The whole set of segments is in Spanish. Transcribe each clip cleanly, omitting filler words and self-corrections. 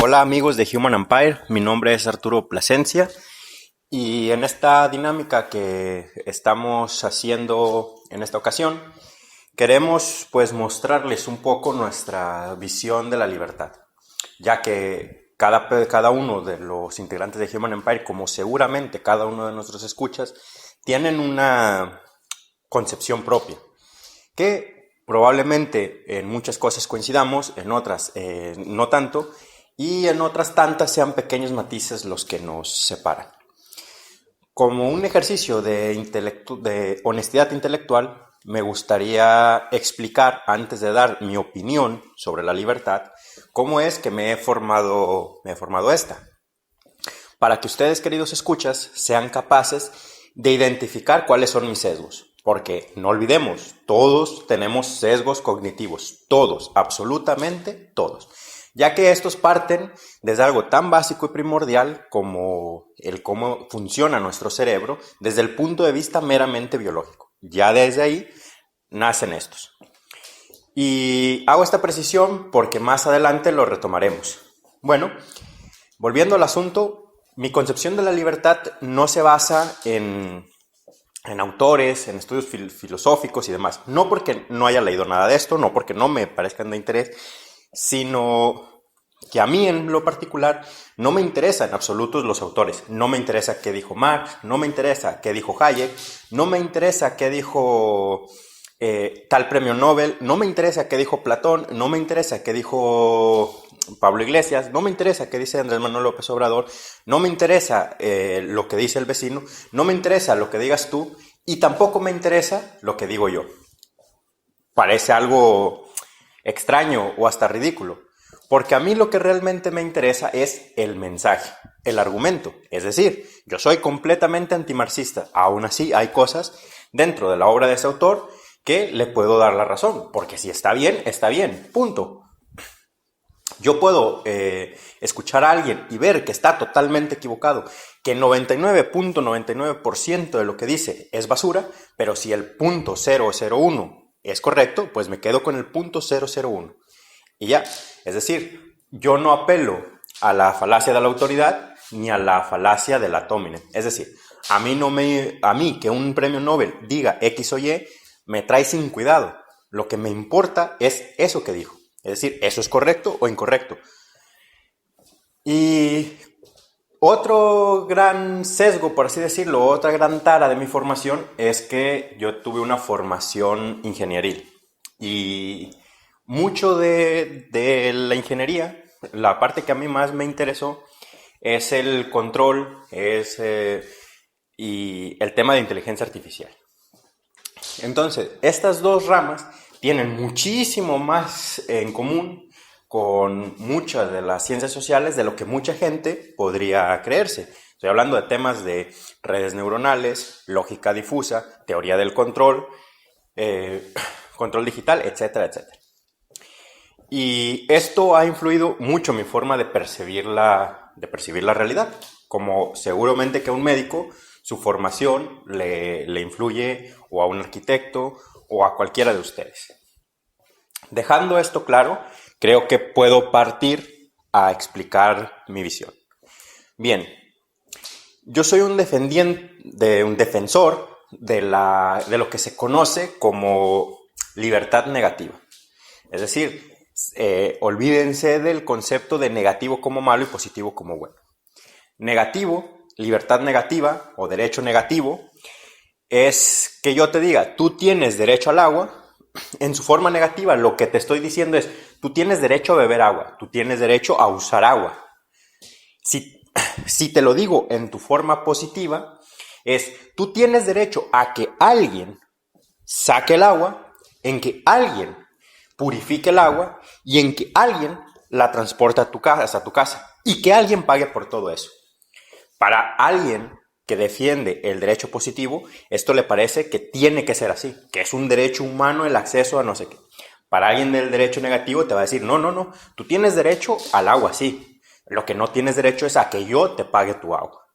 Hola amigos de Human Empire, mi nombre es Arturo Plasencia y en esta dinámica que estamos haciendo en esta ocasión queremos mostrarles un poco nuestra visión de la libertad, ya que cada uno de los integrantes de Human Empire, como seguramente cada uno de nuestros escuchas, tienen una concepción propia que probablemente en muchas cosas coincidamos, en otras no tanto, y en otras tantas sean pequeños matices los que nos separan. Como un ejercicio de honestidad intelectual, me gustaría explicar, antes de dar mi opinión sobre la libertad, cómo es que me he formado esta, para que ustedes, queridos escuchas, sean capaces de identificar cuáles son mis sesgos. Porque no olvidemos, todos tenemos sesgos cognitivos, todos, absolutamente todos. Ya que estos parten desde algo tan básico y primordial como el cómo funciona nuestro cerebro desde el punto de vista meramente biológico. Ya desde ahí nacen estos. Y hago esta precisión porque más adelante lo retomaremos. Bueno, volviendo al asunto, mi concepción de la libertad no se basa en autores, en estudios filosóficos y demás. No porque no haya leído nada de esto, no porque no me parezcan de interés, sino que a mí en lo particular no me interesan en absoluto los autores. No me interesa qué dijo Marx, no me interesa qué dijo Hayek, no me interesa qué dijo tal premio Nobel, no me interesa qué dijo Platón, no me interesa qué dijo Pablo Iglesias, no me interesa qué dice Andrés Manuel López Obrador, no me interesa lo que dice el vecino, no me interesa lo que digas tú y tampoco me interesa lo que digo yo. Parece algo extraño o hasta ridículo, porque a mí lo que realmente me interesa es el mensaje, el argumento. Es decir, yo soy completamente antimarxista, aún así hay cosas dentro de la obra de ese autor que le puedo dar la razón, porque si está bien, punto. Yo puedo escuchar a alguien y ver que está totalmente equivocado, que 99.99% de lo que dice es basura, pero si el punto 001 es correcto, pues me quedo con el punto 001. Y ya, es decir, yo no apelo a la falacia de la autoridad ni a la falacia del ad hominem. Es decir, a mí que un premio Nobel diga X o Y, me trae sin cuidado. Lo que me importa es eso que dijo. Es decir, ¿eso es correcto o incorrecto? Y otro gran sesgo, por así decirlo, otra gran tara de mi formación es que yo tuve una formación ingenieril. Y mucho de la ingeniería, la parte que a mí más me interesó, es el control y el tema de inteligencia artificial. Entonces, estas dos ramas tienen muchísimo más en común con muchas de las ciencias sociales de lo que mucha gente podría creerse. Estoy hablando de temas de redes neuronales, lógica difusa, teoría del control, control digital, etcétera, etcétera. Y esto ha influido mucho en mi forma de percibir la realidad. Como seguramente que a un médico su formación le influye, o a un arquitecto, o a cualquiera de ustedes. Dejando esto claro, creo que puedo partir a explicar mi visión. Bien, yo soy un defensor de lo que se conoce como libertad negativa. Es decir, olvídense del concepto de negativo como malo y positivo como bueno. Negativo, libertad negativa o derecho negativo, es que yo te diga, tú tienes derecho al agua. En su forma negativa, lo que te estoy diciendo es, tú tienes derecho a beber agua, tú tienes derecho a usar agua. Si te lo digo en tu forma positiva, es, tú tienes derecho a que alguien saque el agua, en que alguien purifique el agua y en que alguien la transporte a tu casa y que alguien pague por todo eso. Para alguien que defiende el derecho positivo, esto le parece que tiene que ser así, que es un derecho humano el acceso a no sé qué. Para alguien del derecho negativo te va a decir, no, tú tienes derecho al agua, sí. Lo que no tienes derecho es a que yo te pague tu agua.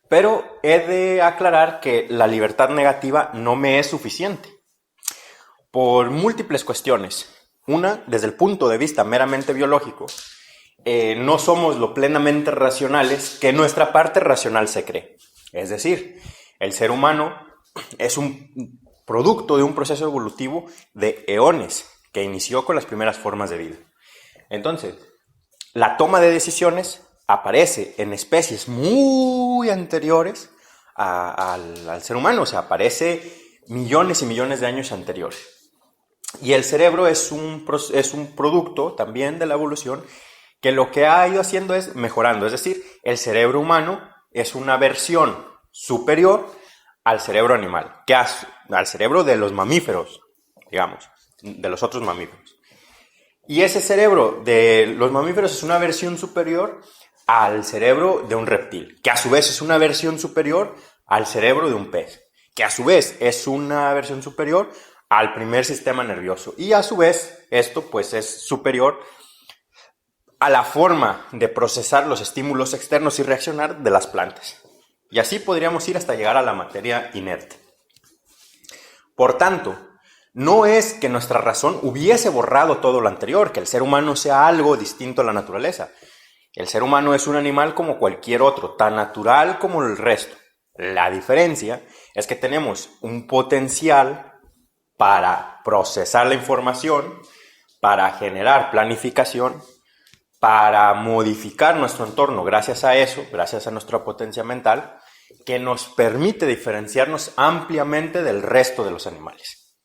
Pero he de aclarar que la libertad negativa no me es suficiente. Por múltiples cuestiones. Una, desde el punto de vista meramente biológico, no somos lo plenamente racionales que nuestra parte racional se cree. Es decir, el ser humano es un producto de un proceso evolutivo de eones que inició con las primeras formas de vida. Entonces, la toma de decisiones aparece en especies muy anteriores al ser humano, o sea, aparece millones y millones de años anteriores. Y el cerebro es un producto también de la evolución que lo que ha ido haciendo es mejorando. Es decir, el cerebro humano es una versión superior al cerebro animal, al cerebro de los mamíferos, digamos, de los otros mamíferos. Y ese cerebro de los mamíferos es una versión superior al cerebro de un reptil, que a su vez es una versión superior al cerebro de un pez, que a su vez es una versión superior al primer sistema nervioso. Y a su vez, esto pues es superior a la forma de procesar los estímulos externos y reaccionar de las plantas. Y así podríamos ir hasta llegar a la materia inerte. Por tanto, no es que nuestra razón hubiese borrado todo lo anterior, que el ser humano sea algo distinto a la naturaleza. El ser humano es un animal como cualquier otro, tan natural como el resto. La diferencia es que tenemos un potencial para procesar la información, para generar planificación, para modificar nuestro entorno gracias a eso, gracias a nuestra potencia mental, que nos permite diferenciarnos ampliamente del resto de los animales.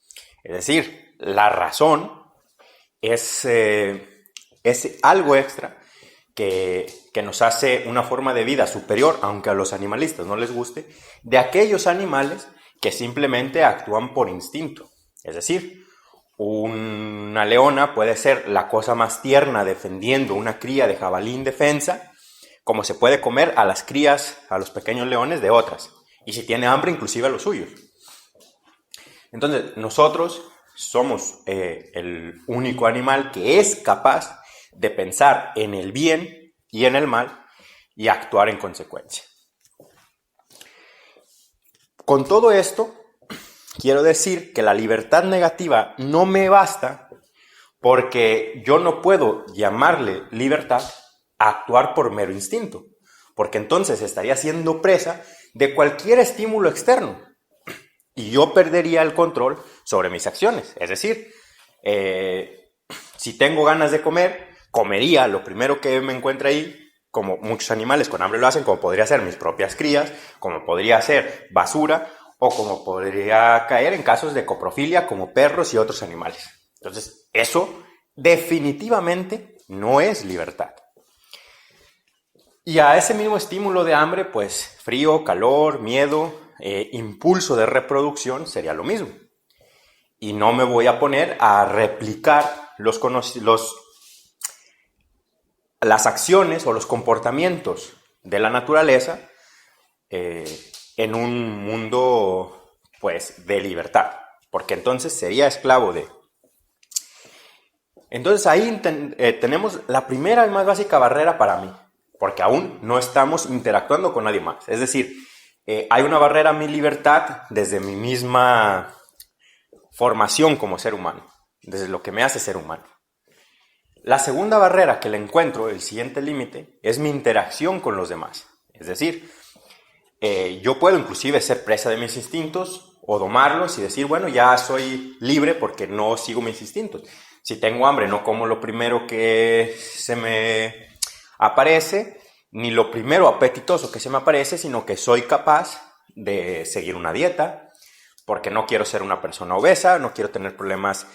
Es decir, la razón es algo extra que nos hace una forma de vida superior, aunque a los animalistas no les guste, de aquellos animales que simplemente actúan por instinto. Es decir, una leona puede ser la cosa más tierna defendiendo una cría de jabalí indefensa, como se puede comer a las crías, a los pequeños leones de otras, y si tiene hambre inclusive a los suyos. Entonces, nosotros somos el único animal que es capaz de pensar en el bien y en el mal y actuar en consecuencia. Con todo esto, quiero decir que la libertad negativa no me basta porque yo no puedo llamarle libertad a actuar por mero instinto, porque entonces estaría siendo presa de cualquier estímulo externo y yo perdería el control sobre mis acciones. Es decir, si tengo ganas de comer, comería lo primero que me encuentre ahí, como muchos animales con hambre lo hacen, como podría ser mis propias crías, como podría ser basura, o como podría caer en casos de coprofilia como perros y otros animales. Entonces, eso definitivamente no es libertad. Y a ese mismo estímulo de hambre, pues frío, calor, miedo, impulso de reproducción sería lo mismo. Y no me voy a poner a replicar las acciones o los comportamientos de la naturaleza en un mundo pues de libertad, porque entonces sería esclavo de. Entonces ahí tenemos la primera y más básica barrera para mí, porque aún no estamos interactuando con nadie más. Es decir, hay una barrera a mi libertad desde mi misma formación como ser humano, desde lo que me hace ser humano. La segunda barrera que le encuentro, el siguiente límite, es mi interacción con los demás. Es decir, yo puedo inclusive ser presa de mis instintos o domarlos y decir, bueno, ya soy libre porque no sigo mis instintos. Si tengo hambre, no como lo primero que se me aparece, ni lo primero apetitoso que se me aparece, sino que soy capaz de seguir una dieta, porque no quiero ser una persona obesa, no quiero tener problemas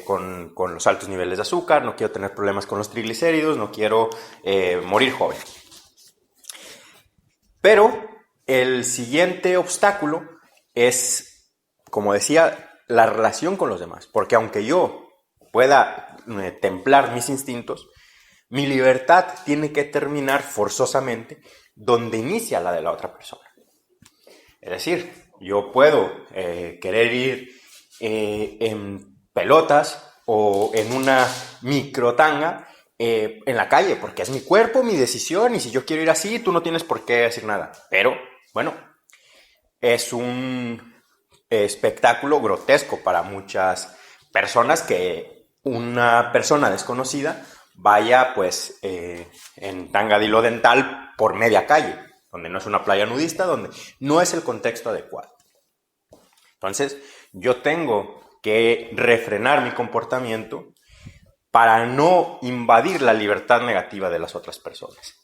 con los altos niveles de azúcar, no quiero tener problemas con los triglicéridos, no quiero morir joven. Pero el siguiente obstáculo es, como decía, la relación con los demás, porque aunque yo pueda templar mis instintos, mi libertad tiene que terminar forzosamente donde inicia la de la otra persona. Es decir, yo puedo querer ir en pelotas o en una microtanga en la calle, porque es mi cuerpo, mi decisión, y si yo quiero ir así, tú no tienes por qué decir nada. Pero, bueno, es un espectáculo grotesco para muchas personas que una persona desconocida vaya pues en tanga de hilo dental por media calle, donde no es una playa nudista, donde no es el contexto adecuado. Entonces, yo tengo que refrenar mi comportamiento para no invadir la libertad negativa de las otras personas.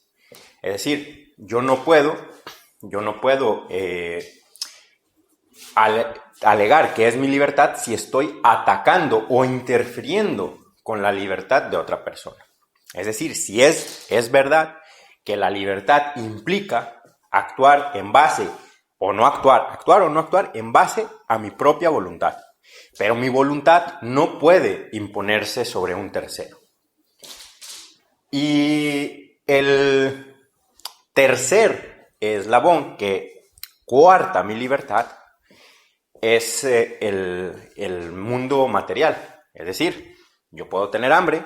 Es decir, yo no puedo alegar que es mi libertad si estoy atacando o interfiriendo con la libertad de otra persona. Es decir, si es verdad que la libertad implica actuar en base o no actuar o no actuar en base a mi propia voluntad. Pero mi voluntad no puede imponerse sobre un tercero. Y el tercer eslabón que coarta mi libertad es el mundo material. Es decir, yo puedo tener hambre,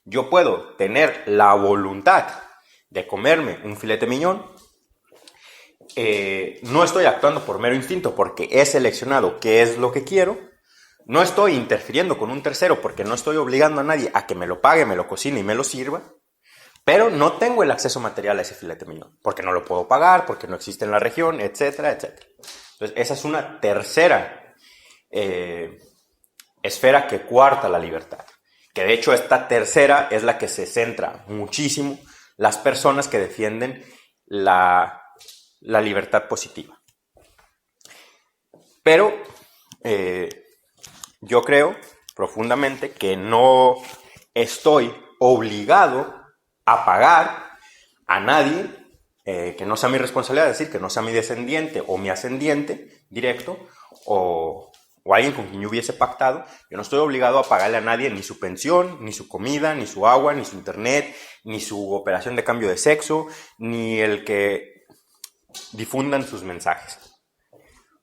yo puedo tener la voluntad de comerme un filete miñón. No estoy actuando por mero instinto porque he seleccionado qué es lo que quiero. No estoy interfiriendo con un tercero porque no estoy obligando a nadie a que me lo pague, me lo cocine y me lo sirva. Pero no tengo el acceso material a ese filete miñón porque no lo puedo pagar, porque no existe en la región, etcétera, etcétera. Entonces, esa es una tercera esfera que coarta la libertad. Que de hecho esta tercera es la que se centra muchísimo las personas que defienden la libertad positiva. Pero yo creo profundamente que no estoy obligado a pagar a nadie que no sea mi responsabilidad, es decir, que no sea mi descendiente o mi ascendiente directo o alguien con quien yo hubiese pactado. Yo no estoy obligado a pagarle a nadie ni su pensión, ni su comida, ni su agua, ni su internet, ni su operación de cambio de sexo, ni el que difundan sus mensajes.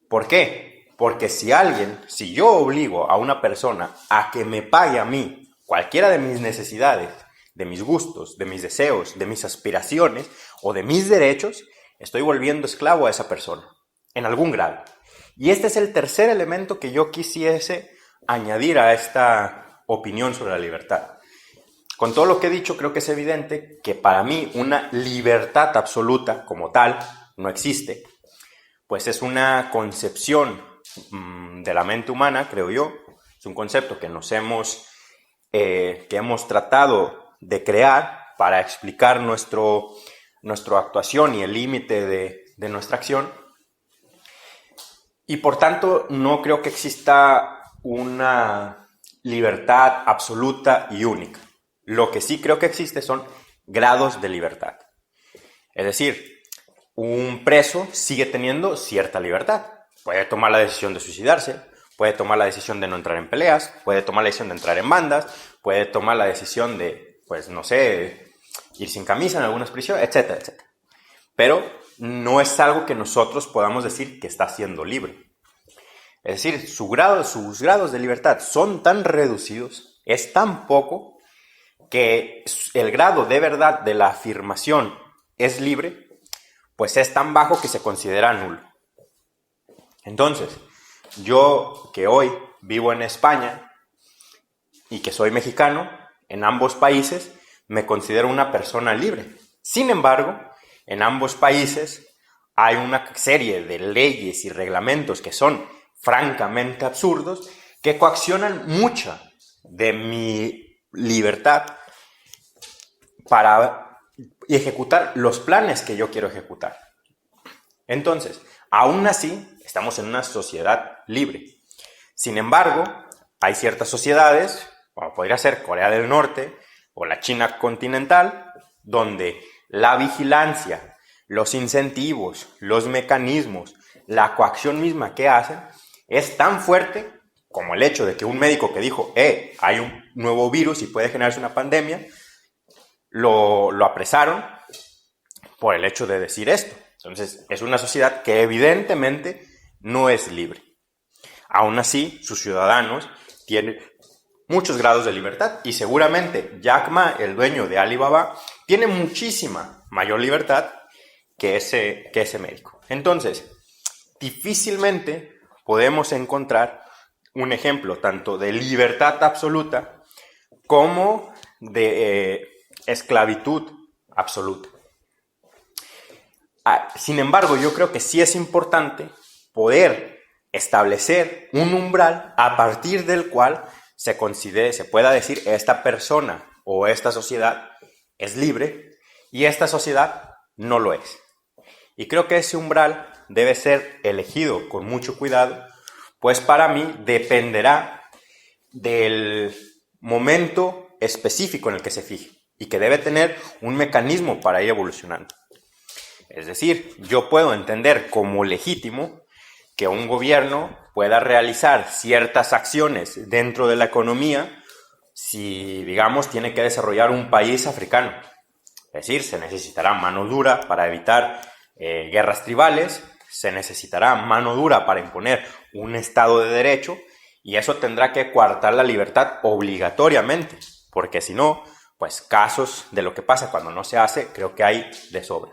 ¿Por qué? Porque si yo obligo a una persona a que me pague a mí cualquiera de mis necesidades, de mis gustos, de mis deseos, de mis aspiraciones o de mis derechos, estoy volviendo esclavo a esa persona, en algún grado. Y este es el tercer elemento que yo quisiese añadir a esta opinión sobre la libertad. Con todo lo que he dicho, creo que es evidente que para mí una libertad absoluta como tal no existe, pues es una concepción de la mente humana, creo yo. Es un concepto que hemos tratado de crear para explicar nuestra actuación y el límite de nuestra acción. Y por tanto, no creo que exista una libertad absoluta y única. Lo que sí creo que existe son grados de libertad. Es decir, un preso sigue teniendo cierta libertad. Puede tomar la decisión de suicidarse, puede tomar la decisión de no entrar en peleas, puede tomar la decisión de entrar en bandas, puede tomar la decisión de, pues no sé, ir sin camisa en algunas prisiones, etcétera, etcétera. Pero no es algo que nosotros podamos decir que está siendo libre. Es decir, sus grados de libertad son tan reducidos, es tan poco, que el grado de verdad de la afirmación es libre, pues es tan bajo que se considera nulo. Entonces, yo que hoy vivo en España y que soy mexicano, en ambos países me considero una persona libre. Sin embargo, en ambos países hay una serie de leyes y reglamentos que son francamente absurdos, que coaccionan mucha de mi libertad para ejecutar los planes que yo quiero ejecutar. Entonces, aún así, estamos en una sociedad libre. Sin embargo, hay ciertas sociedades, como podría ser Corea del Norte o la China continental, donde la vigilancia, los incentivos, los mecanismos, la coacción misma que hacen es tan fuerte como el hecho de que un médico que dijo, hay un nuevo virus y puede generarse una pandemia, lo apresaron por el hecho de decir esto. Entonces, es una sociedad que evidentemente no es libre. Aún así, sus ciudadanos tienen muchos grados de libertad y seguramente Jack Ma, el dueño de Alibaba, tiene muchísima mayor libertad que ese médico. Entonces, difícilmente podemos encontrar un ejemplo tanto de libertad absoluta como de esclavitud absoluta. Sin embargo, yo creo que sí es importante poder establecer un umbral a partir del cual se pueda decir esta persona o esta sociedad es libre y esta sociedad no lo es. Y creo que ese umbral debe ser elegido con mucho cuidado, pues para mí dependerá del momento específico en el que se fije y que debe tener un mecanismo para ir evolucionando. Es decir, yo puedo entender como legítimo que un gobierno pueda realizar ciertas acciones dentro de la economía si, digamos, tiene que desarrollar un país africano. Es decir, se necesitará mano dura para evitar guerras tribales, se necesitará mano dura para imponer un Estado de Derecho y eso tendrá que coartar la libertad obligatoriamente, porque si no, pues casos de lo que pasa cuando no se hace, creo que hay de sobra.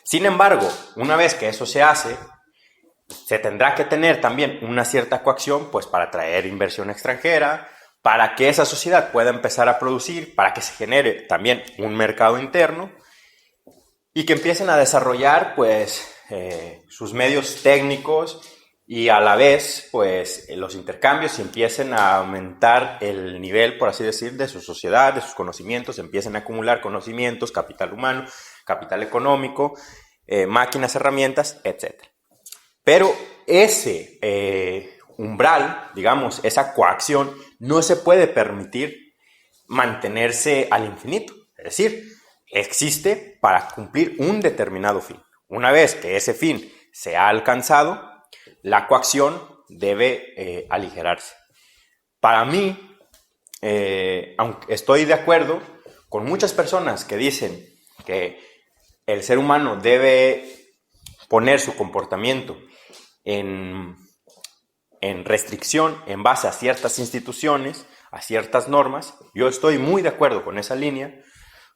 Sin embargo, una vez que eso se hace, se tendrá que tener también una cierta coacción pues para atraer inversión extranjera, para que esa sociedad pueda empezar a producir, para que se genere también un mercado interno y que empiecen a desarrollar pues sus medios técnicos y a la vez pues los intercambios y empiecen a aumentar el nivel, por así decir, de su sociedad, de sus conocimientos, empiecen a acumular conocimientos, capital humano, capital económico, máquinas, herramientas, etc. Pero ese umbral, digamos, esa coacción, no se puede permitir mantenerse al infinito. Es decir, existe para cumplir un determinado fin. Una vez que ese fin se ha alcanzado, la coacción debe aligerarse. Para mí, aunque estoy de acuerdo con muchas personas que dicen que el ser humano debe poner su comportamiento en restricción en base a ciertas instituciones, a ciertas normas. Yo estoy muy de acuerdo con esa línea,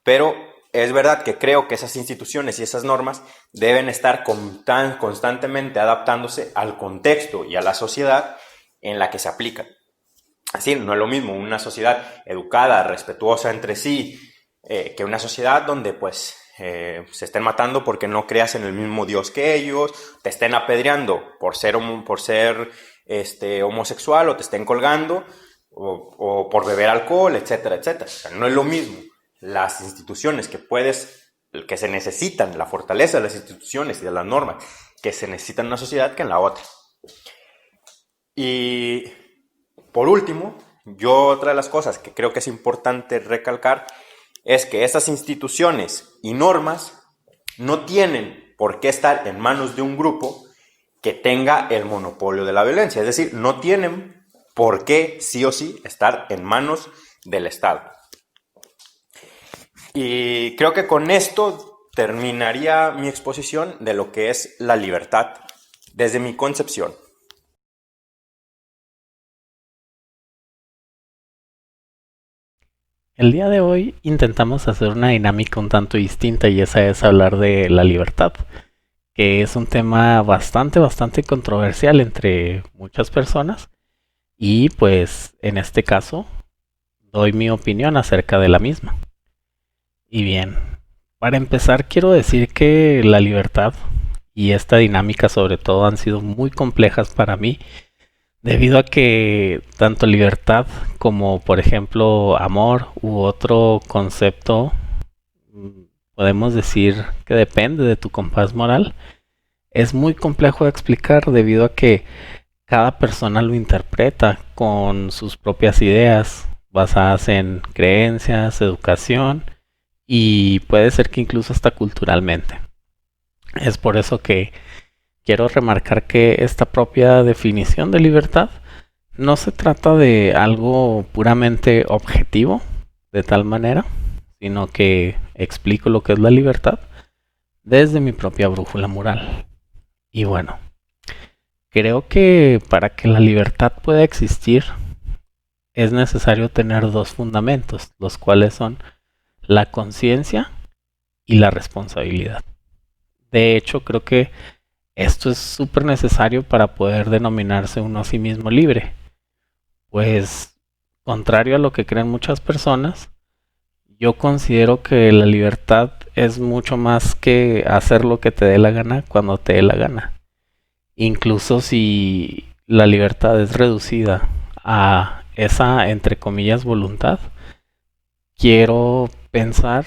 pero es verdad que creo que esas instituciones y esas normas deben estar constantemente adaptándose al contexto y a la sociedad en la que se aplican. Así, no es lo mismo una sociedad educada, respetuosa entre sí, que una sociedad donde pues se estén matando porque no creas en el mismo Dios que ellos, te estén apedreando por ser homosexual o te estén colgando o por beber alcohol, etcétera, etcétera. O sea, no es lo mismo las instituciones que se necesitan, la fortaleza de las instituciones y de las normas que se necesitan en una sociedad que en la otra. Y por último, otra de las cosas que creo que es importante recalcar es que estas instituciones y normas no tienen por qué estar en manos de un grupo que tenga el monopolio de la violencia. Es decir, no tienen por qué sí o sí estar en manos del Estado. Y creo que con esto terminaría mi exposición de lo que es la libertad desde mi concepción. El día de hoy intentamos hacer una dinámica un tanto distinta y esa es hablar de la libertad, que es un tema bastante controversial entre muchas personas y pues en este caso doy mi opinión acerca de la misma. Y bien, para empezar quiero decir que la libertad y esta dinámica sobre todo han sido muy complejas para mí debido a que tanto libertad como por ejemplo amor u otro concepto podemos decir que depende de tu compás moral es muy complejo de explicar debido a que cada persona lo interpreta con sus propias ideas basadas en creencias, educación y puede ser que incluso hasta culturalmente. Es por eso que quiero remarcar que esta propia definición de libertad no se trata de algo puramente objetivo, de tal manera, sino que explico lo que es la libertad desde mi propia brújula moral. Y bueno, creo que para que la libertad pueda existir es necesario tener dos fundamentos, los cuales son la conciencia y la responsabilidad. De hecho, creo que esto es súper necesario para poder denominarse uno a sí mismo libre, pues contrario a lo que creen muchas personas, yo considero que la libertad es mucho más que hacer lo que te dé la gana cuando te dé la gana. Incluso si la libertad es reducida a esa, entre comillas, voluntad, quiero pensar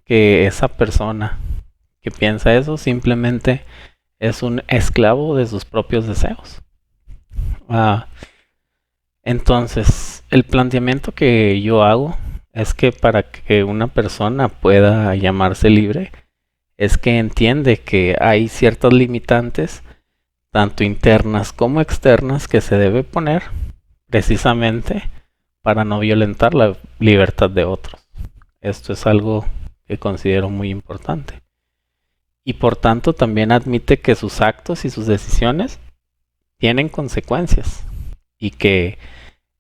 que esa persona que piensa eso simplemente es un esclavo de sus propios deseos. Entonces, el planteamiento que yo hago es que para que una persona pueda llamarse libre, es que entiende que hay ciertas limitantes, tanto internas como externas, que se debe poner precisamente para no violentar la libertad de otros. Esto es algo que considero muy importante. Y por tanto también admite que sus actos y sus decisiones tienen consecuencias y que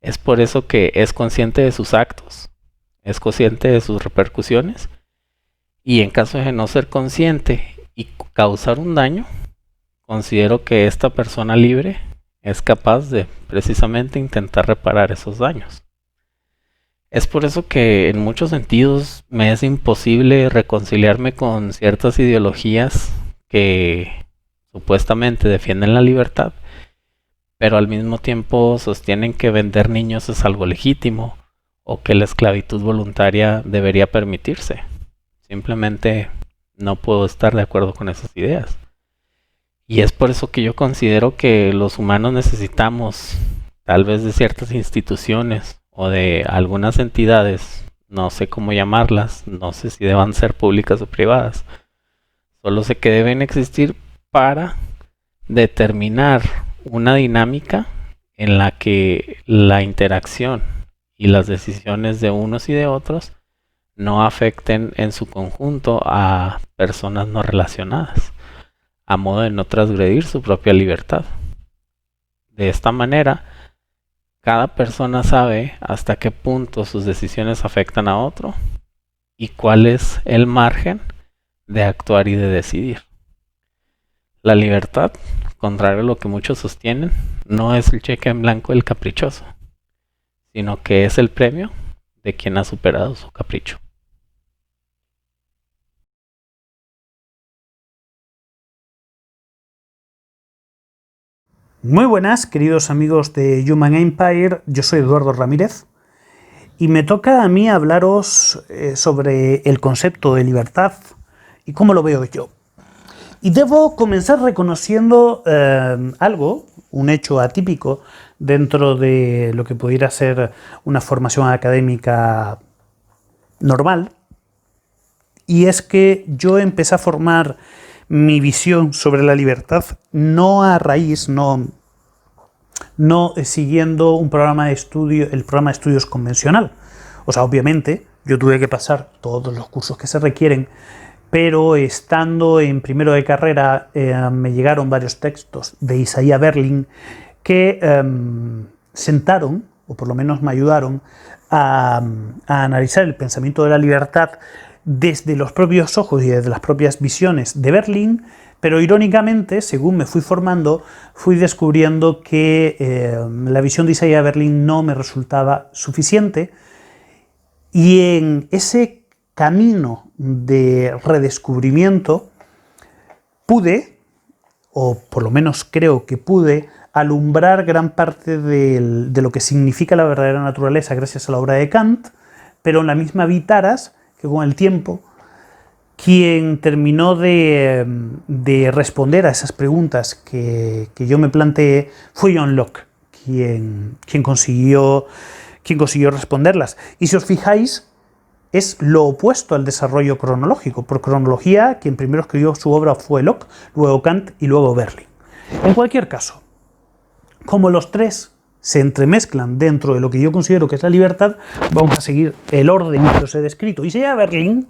es por eso que es consciente de sus actos, es consciente de sus repercusiones, y en caso de no ser consciente y causar un daño, considero que esta persona libre es capaz de precisamente intentar reparar esos daños. Es por eso que en muchos sentidos me es imposible reconciliarme con ciertas ideologías que supuestamente defienden la libertad, pero al mismo tiempo sostienen que vender niños es algo legítimo o que la esclavitud voluntaria debería permitirse. Simplemente no puedo estar de acuerdo con esas ideas. Y es por eso que yo considero que los humanos necesitamos tal vez de ciertas instituciones o de algunas entidades, no sé cómo llamarlas, no sé si deban ser públicas o privadas, solo sé que deben existir para determinar una dinámica en la que la interacción y las decisiones de unos y de otros no afecten en su conjunto a personas no relacionadas, a modo de no transgredir su propia libertad. De esta manera, cada persona sabe hasta qué punto sus decisiones afectan a otro y cuál es el margen de actuar y de decidir. La libertad, contrario a lo que muchos sostienen, no es el cheque en blanco del caprichoso, sino que es el premio de quien ha superado su capricho. Muy buenas, queridos amigos de Human Empire, yo soy Eduardo Ramírez y me toca a mí hablaros sobre el concepto de libertad y cómo lo veo yo. Y debo comenzar reconociendo algo, un hecho atípico dentro de lo que pudiera ser una formación académica normal, y es que yo empecé a formar mi visión sobre la libertad no a raíz, no siguiendo un programa de estudio, el programa de estudios convencional. O sea, obviamente, yo tuve que pasar todos los cursos que se requieren, pero estando en primero de carrera me llegaron varios textos de Isaiah Berlin que sentaron, o por lo menos me ayudaron, a analizar el pensamiento de la libertad desde los propios ojos y desde las propias visiones de Berlin, pero irónicamente, según me fui formando, fui descubriendo que la visión de Isaiah Berlin no me resultaba suficiente, y en ese camino de redescubrimiento pude, o por lo menos creo que pude, alumbrar gran parte de lo que significa la verdadera naturaleza gracias a la obra de Kant, pero en la misma vi taras que con el tiempo quien terminó de responder a esas preguntas que yo me planteé fue John Locke, quien consiguió responderlas. Y si os fijáis, es lo opuesto al desarrollo cronológico. Por cronología, quien primero escribió su obra fue Locke, luego Kant y luego Berlin. En cualquier caso, como los tres se entremezclan dentro de lo que yo considero que es la libertad, vamos a seguir el orden que os he descrito. Y Isaiah Berlin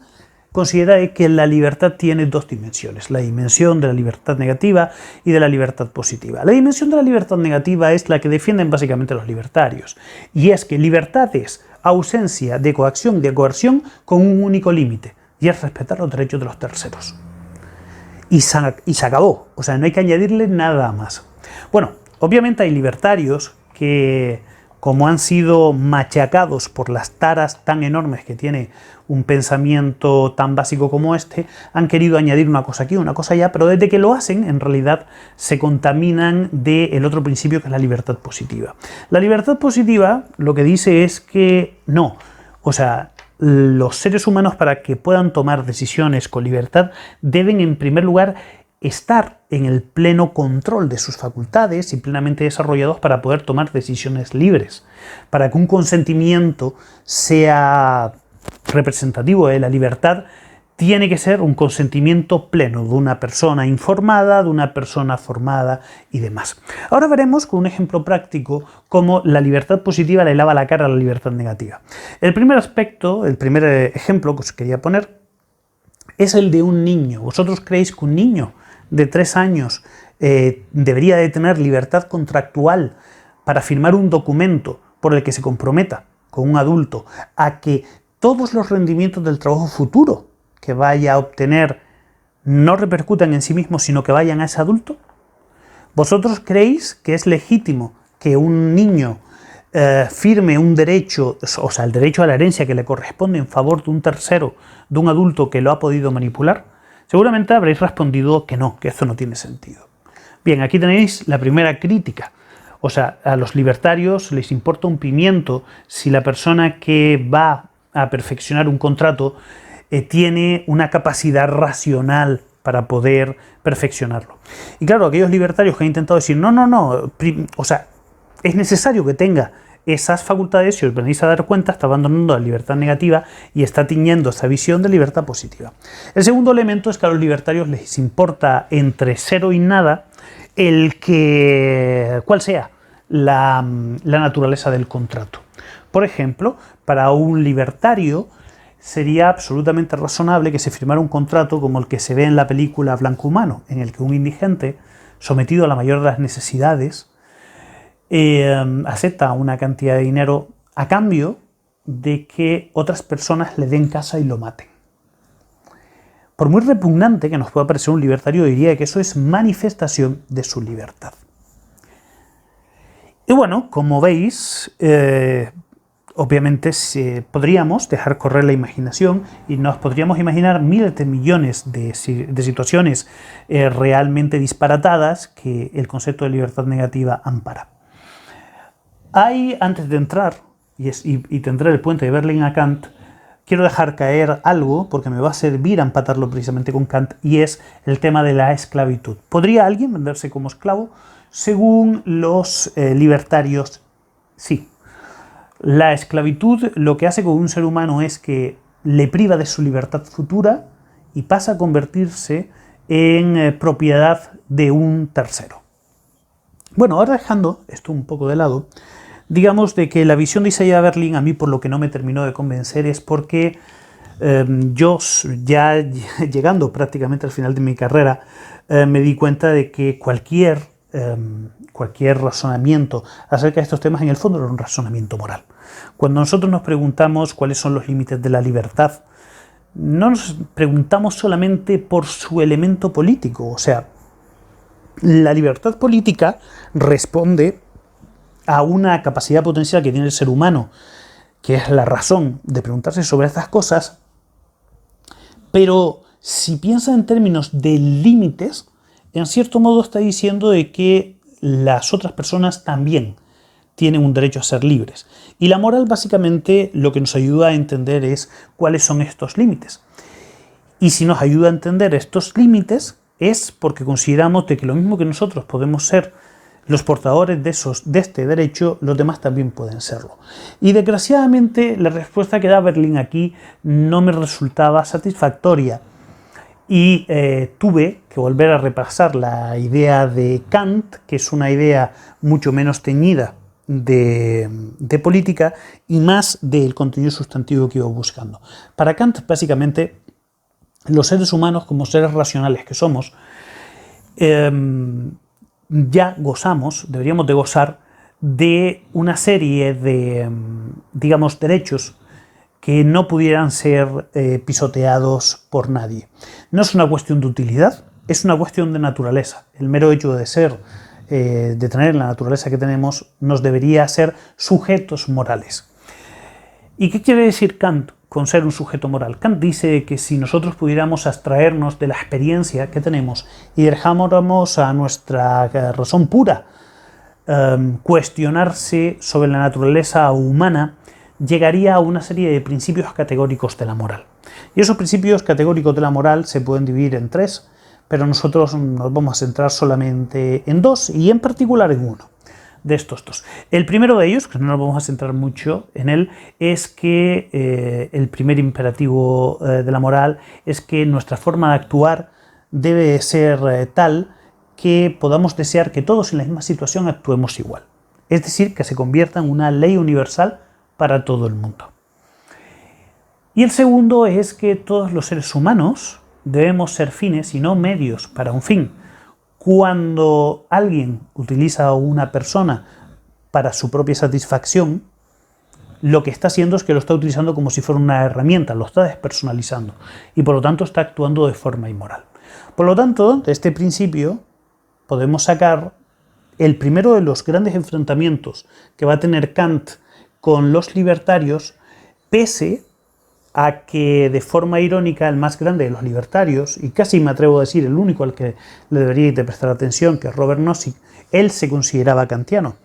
considera que la libertad tiene dos dimensiones, la dimensión de la libertad negativa y de la libertad positiva. La dimensión de la libertad negativa es la que defienden básicamente los libertarios, y es que libertad es ausencia de coacción y de coerción con un único límite, y es respetar los derechos de los terceros. Y se acabó, o sea, no hay que añadirle nada más. Bueno, obviamente hay libertarios que como han sido machacados por las taras tan enormes que tiene un pensamiento tan básico como este, han querido añadir una cosa aquí, una cosa allá, pero desde que lo hacen, en realidad se contaminan del otro principio, que es la libertad positiva. La libertad positiva lo que dice es que no, o sea, los seres humanos, para que puedan tomar decisiones con libertad, deben en primer lugar estar en el pleno control de sus facultades y plenamente desarrollados para poder tomar decisiones libres. Para que un consentimiento sea representativo de la libertad, tiene que ser un consentimiento pleno de una persona informada, de una persona formada y demás. Ahora veremos con un ejemplo práctico cómo la libertad positiva le lava la cara a la libertad negativa. El primer aspecto, el primer ejemplo que os quería poner es el de un niño. ¿Vosotros creéis que un niño de 3 años debería de tener libertad contractual para firmar un documento por el que se comprometa con un adulto a que todos los rendimientos del trabajo futuro que vaya a obtener no repercutan en sí mismo, sino que vayan a ese adulto? ¿Vosotros creéis que es legítimo que un niño firme un derecho, o sea, el derecho a la herencia que le corresponde en favor de un tercero, de un adulto que lo ha podido manipular? Seguramente habréis respondido que no, que esto no tiene sentido. Bien, aquí tenéis la primera crítica. O sea, a los libertarios les importa un pimiento si la persona que va a perfeccionar un contrato tiene una capacidad racional para poder perfeccionarlo. Y claro, aquellos libertarios que han intentado decir no, o sea, es necesario que tenga esas facultades, si os venís a dar cuenta, está abandonando la libertad negativa y está tiñendo esta visión de libertad positiva. El segundo elemento es que a los libertarios les importa entre cero y nada cuál sea la naturaleza del contrato. Por ejemplo, para un libertario sería absolutamente razonable que se firmara un contrato como el que se ve en la película Blanco Humano, en el que un indigente, sometido a la mayor de las necesidades, acepta una cantidad de dinero a cambio de que otras personas le den casa y lo maten. Por muy repugnante que nos pueda parecer un libertario, diría que eso es manifestación de su libertad. Y bueno, como veis, obviamente podríamos dejar correr la imaginación y nos podríamos imaginar miles de millones de situaciones realmente disparatadas que el concepto de libertad negativa ampara. Antes de entrar, y tendré el puente de Berlín a Kant, quiero dejar caer algo, porque me va a servir a empatarlo precisamente con Kant, y es el tema de la esclavitud. ¿Podría alguien venderse como esclavo? Según los libertarios, sí. La esclavitud lo que hace con un ser humano es que le priva de su libertad futura y pasa a convertirse en propiedad de un tercero. Bueno, ahora dejando esto un poco de lado, digamos de que la visión de Isaiah Berlin a mí por lo que no me terminó de convencer es porque yo ya llegando prácticamente al final de mi carrera me di cuenta de que cualquier razonamiento acerca de estos temas en el fondo era un razonamiento moral. Cuando nosotros nos preguntamos cuáles son los límites de la libertad, no nos preguntamos solamente por su elemento político, o sea, la libertad política responde a una capacidad potencial que tiene el ser humano, que es la razón de preguntarse sobre estas cosas, pero si piensa en términos de límites, en cierto modo está diciendo de que las otras personas también tienen un derecho a ser libres. Y la moral básicamente lo que nos ayuda a entender es cuáles son estos límites. Y si nos ayuda a entender estos límites es porque consideramos de que lo mismo que nosotros podemos ser los portadores de este derecho, los demás también pueden serlo. Y desgraciadamente la respuesta que da Berlin aquí no me resultaba satisfactoria. Y tuve que volver a repasar la idea de Kant, que es una idea mucho menos teñida de política y más del contenido sustantivo que iba buscando. Para Kant, básicamente, los seres humanos, como seres racionales que somos, ya deberíamos de gozar de una serie de, digamos, derechos que no pudieran ser pisoteados por nadie. No es una cuestión de utilidad, es una cuestión de naturaleza. El mero hecho de ser de tener la naturaleza que tenemos, nos debería hacer sujetos morales. ¿Y qué quiere decir Kant con ser un sujeto moral? Kant dice que si nosotros pudiéramos abstraernos de la experiencia que tenemos y dejáramos a nuestra razón pura cuestionarse sobre la naturaleza humana, llegaría a una serie de principios categóricos de la moral. Y esos principios categóricos de la moral se pueden dividir en 3, pero nosotros nos vamos a centrar solamente en 2 y en particular en uno de estos 2. El primero de ellos, que no nos vamos a centrar mucho en él, es que el primer imperativo de la moral es que nuestra forma de actuar debe ser tal que podamos desear que todos en la misma situación actuemos igual. Es decir, que se convierta en una ley universal para todo el mundo. Y el segundo es que todos los seres humanos debemos ser fines y no medios para un fin. Cuando alguien utiliza a una persona para su propia satisfacción, lo que está haciendo es que lo está utilizando como si fuera una herramienta, lo está despersonalizando y por lo tanto está actuando de forma inmoral. Por lo tanto, de este principio podemos sacar el primero de los grandes enfrentamientos que va a tener Kant con los libertarios, pese a que de forma irónica el más grande de los libertarios, y casi me atrevo a decir el único al que le deberíais de prestar atención, que es Robert Nozick, él se consideraba kantiano.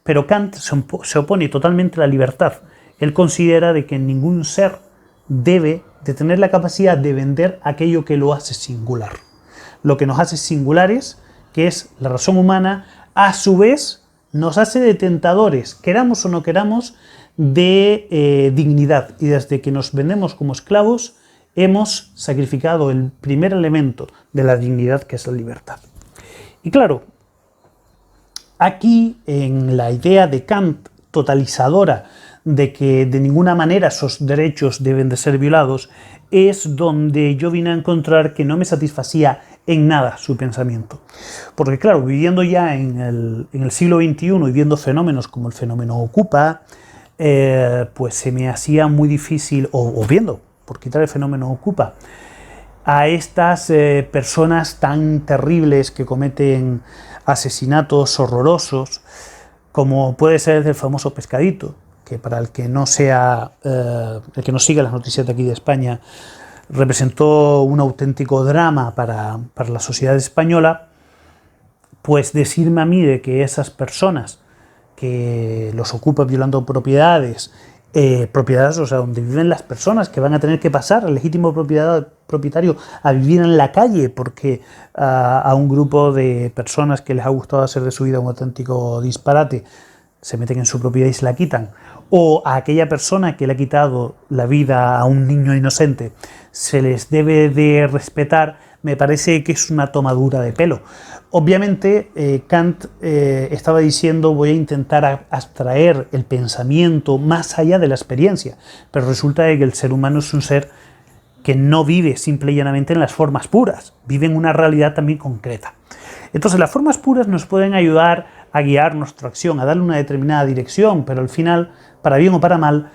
Pero Kant se opone totalmente a la libertad. Él considera de que ningún ser debe de tener la capacidad de vender aquello que lo hace singular. Lo que nos hace singulares, que es la razón humana, a su vez nos hace de tentadores, queramos o no queramos, de dignidad. Y desde que nos vendemos como esclavos, hemos sacrificado el primer elemento de la dignidad, que es la libertad. Y claro, aquí en la idea de Kant totalizadora de que de ninguna manera esos derechos deben de ser violados, es donde yo vine a encontrar que no me satisfacía en nada su pensamiento. Porque claro, viviendo ya en el siglo XXI y viendo fenómenos como el fenómeno Ocupa, pues se me hacía muy difícil, o viendo, por quitar el fenómeno Ocupa, a estas personas tan terribles que cometen asesinatos horrorosos, como puede ser el famoso Pescadito, que para el que no siga las noticias de aquí de España, representó un auténtico drama para la sociedad española. Pues decirme a mí de que esas personas que los ocupan violando propiedades, o sea, donde viven las personas que van a tener que pasar al legítimo propietario a vivir en la calle porque a un grupo de personas que les ha gustado hacer de su vida un auténtico disparate se meten en su propiedad y se la quitan, o a aquella persona que le ha quitado la vida a un niño inocente se les debe de respetar, me parece que es una tomadura de pelo. Obviamente Kant estaba diciendo voy a intentar abstraer el pensamiento más allá de la experiencia, pero resulta que el ser humano es un ser que no vive simple y llanamente en las formas puras, vive en una realidad también concreta. Entonces las formas puras nos pueden ayudar a guiar nuestra acción, a darle una determinada dirección, pero al final, para bien o para mal,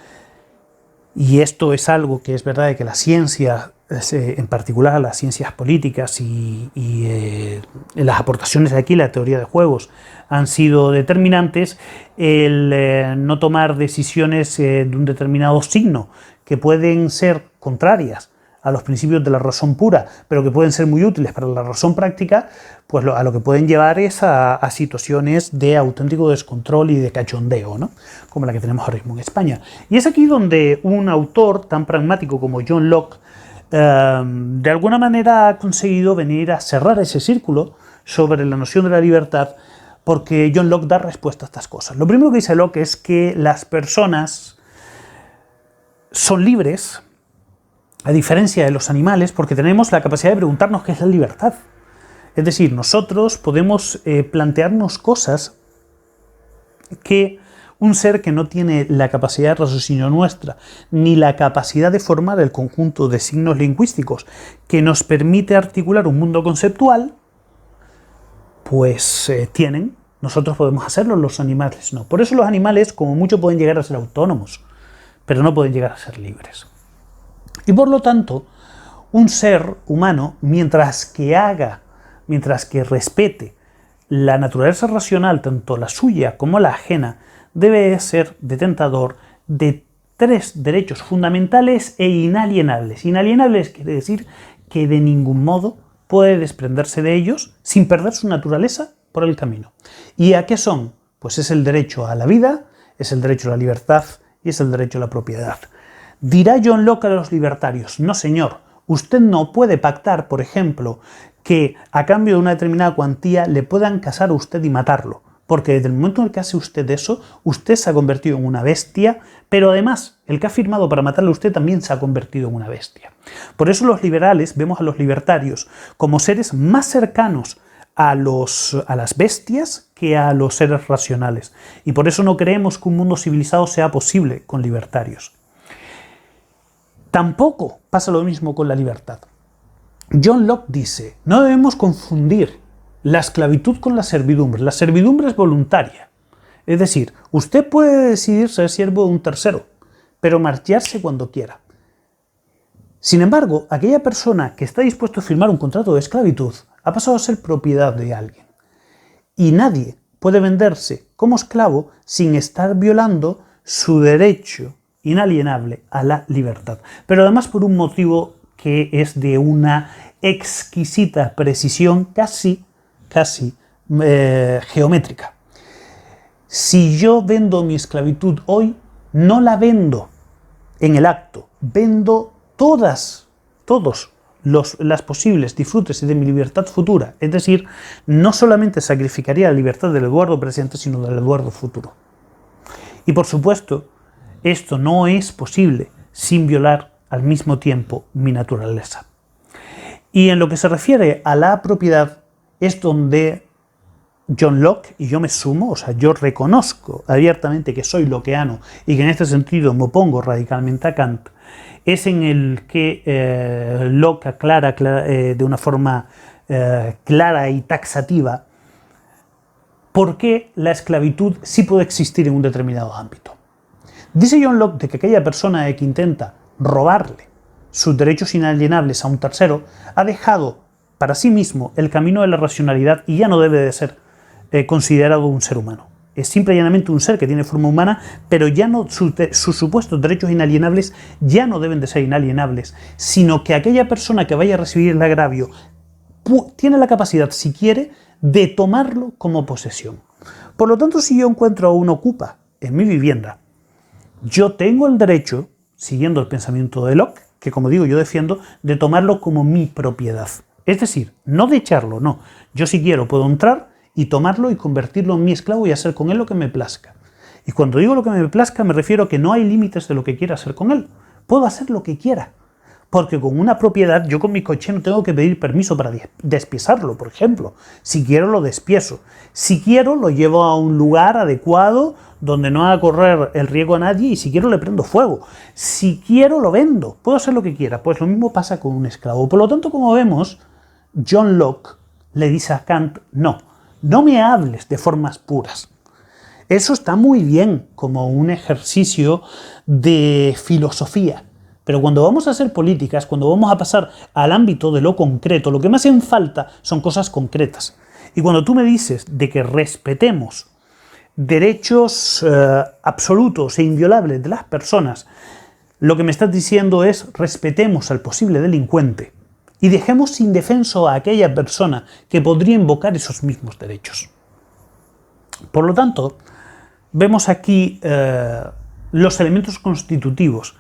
y esto es algo que es verdad de que la ciencia, en particular las ciencias políticas y las aportaciones de aquí, la teoría de juegos, han sido determinantes, el no tomar decisiones de un determinado signo que pueden ser contrarias a los principios de la razón pura, pero que pueden ser muy útiles para la razón práctica, pues a lo que pueden llevar es a situaciones de auténtico descontrol y de cachondeo, ¿no? Como la que tenemos ahora mismo en España. Y es aquí donde un autor tan pragmático como John Locke de alguna manera ha conseguido venir a cerrar ese círculo sobre la noción de la libertad, porque John Locke da respuesta a estas cosas. Lo primero que dice Locke es que las personas son libres, a diferencia de los animales, porque tenemos la capacidad de preguntarnos qué es la libertad. Es decir, nosotros podemos plantearnos cosas que un ser que no tiene la capacidad de raciocinio nuestra, ni la capacidad de formar el conjunto de signos lingüísticos que nos permite articular un mundo conceptual, pues tienen. Nosotros podemos hacerlo, los animales no. Por eso los animales, como mucho, pueden llegar a ser autónomos, pero no pueden llegar a ser libres. Y por lo tanto, un ser humano, mientras que respete la naturaleza racional, tanto la suya como la ajena, debe ser detentador de 3 derechos fundamentales e inalienables. Inalienables quiere decir que de ningún modo puede desprenderse de ellos sin perder su naturaleza por el camino. ¿Y a qué son? Pues es el derecho a la vida, es el derecho a la libertad y es el derecho a la propiedad. Dirá John Locke a los libertarios: no señor, usted no puede pactar, por ejemplo, que a cambio de una determinada cuantía le puedan casar a usted y matarlo, porque desde el momento en el que hace usted eso, usted se ha convertido en una bestia, pero además el que ha firmado para matarle a usted también se ha convertido en una bestia. Por eso los liberales vemos a los libertarios como seres más cercanos a las bestias que a los seres racionales, y por eso no creemos que un mundo civilizado sea posible con libertarios. Tampoco pasa lo mismo con la libertad. John Locke dice: no debemos confundir la esclavitud con la servidumbre. La servidumbre es voluntaria. Es decir, usted puede decidir ser siervo de un tercero, pero marcharse cuando quiera. Sin embargo, aquella persona que está dispuesto a firmar un contrato de esclavitud ha pasado a ser propiedad de alguien. Y nadie puede venderse como esclavo sin estar violando su derecho inalienable a la libertad. Pero además por un motivo que es de una exquisita precisión casi geométrica. Si yo vendo mi esclavitud hoy, no la vendo en el acto, vendo todos las posibles disfrutes de mi libertad futura. Es decir, no solamente sacrificaría la libertad del Eduardo presente, sino del Eduardo futuro. Y por supuesto, esto no es posible sin violar al mismo tiempo mi naturaleza. Y en lo que se refiere a la propiedad, es donde John Locke, y yo me sumo, o sea, yo reconozco abiertamente que soy lockeano y que en este sentido me opongo radicalmente a Kant, es en el que Locke aclara de una forma clara y taxativa por qué la esclavitud sí puede existir en un determinado ámbito. Dice John Locke de que aquella persona que intenta robarle sus derechos inalienables a un tercero ha dejado para sí mismo el camino de la racionalidad y ya no debe de ser considerado un ser humano. Es simple y llanamente un ser que tiene forma humana, pero ya no sus supuestos derechos inalienables ya no deben de ser inalienables, sino que aquella persona que vaya a recibir el agravio tiene la capacidad, si quiere, de tomarlo como posesión. Por lo tanto, si yo encuentro a un ocupa en mi vivienda, yo tengo el derecho, siguiendo el pensamiento de Locke, que como digo yo defiendo, de tomarlo como mi propiedad. Es decir, no de echarlo, no. Yo si quiero puedo entrar y tomarlo y convertirlo en mi esclavo y hacer con él lo que me plazca. Y cuando digo lo que me plazca me refiero a que no hay límites de lo que quiera hacer con él. Puedo hacer lo que quiera. Porque con una propiedad, yo con mi coche no tengo que pedir permiso para despiezarlo, por ejemplo. Si quiero lo despiezo. Si quiero lo llevo a un lugar adecuado donde no haga correr el riesgo a nadie y si quiero le prendo fuego. Si quiero lo vendo. Puedo hacer lo que quiera. Pues lo mismo pasa con un esclavo. Por lo tanto, como vemos, John Locke le dice a Kant: no me hables de formas puras. Eso está muy bien como un ejercicio de filosofía. Pero cuando vamos a hacer políticas, cuando vamos a pasar al ámbito de lo concreto, lo que me hacen falta son cosas concretas. Y cuando tú me dices de que respetemos derechos absolutos e inviolables de las personas, lo que me estás diciendo es: respetemos al posible delincuente y dejemos indefenso a aquella persona que podría invocar esos mismos derechos. Por lo tanto, vemos aquí los elementos constitutivos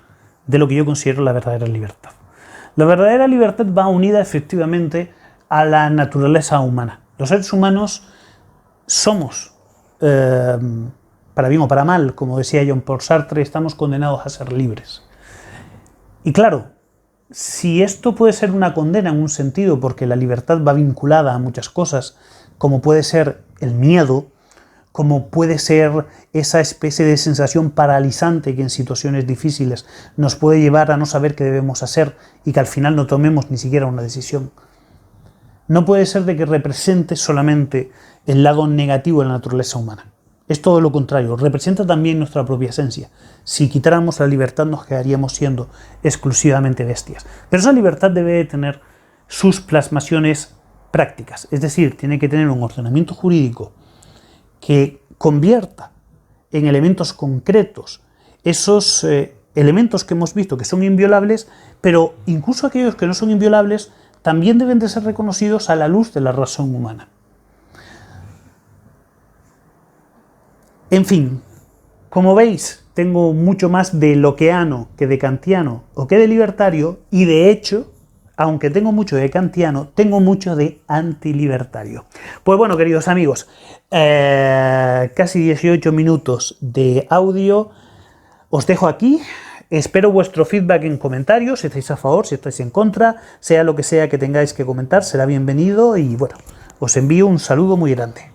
de lo que yo considero la verdadera libertad. La verdadera libertad va unida efectivamente a la naturaleza humana. Los seres humanos somos, para bien o para mal, como decía Jean Paul Sartre, estamos condenados a ser libres. Y claro, si esto puede ser una condena en un sentido, porque la libertad va vinculada a muchas cosas, como puede ser el miedo, como puede ser esa especie de sensación paralizante que en situaciones difíciles nos puede llevar a no saber qué debemos hacer y que al final no tomemos ni siquiera una decisión. No puede ser de que represente solamente el lado negativo de la naturaleza humana. Es todo lo contrario, representa también nuestra propia esencia. Si quitáramos la libertad nos quedaríamos siendo exclusivamente bestias. Pero esa libertad debe tener sus plasmaciones prácticas. Es decir, tiene que tener un ordenamiento jurídico que convierta en elementos concretos esos elementos que hemos visto que son inviolables, pero incluso aquellos que no son inviolables también deben de ser reconocidos a la luz de la razón humana. En fin, como veis, tengo mucho más de lockeano que de kantiano o que de libertario, y de hecho, aunque tengo mucho de kantiano, tengo mucho de antilibertario. Pues bueno, queridos amigos, casi 18 minutos de audio. Os dejo aquí. Espero vuestro feedback en comentarios, si estáis a favor, si estáis en contra, sea lo que sea que tengáis que comentar, será bienvenido, y bueno, os envío un saludo muy grande.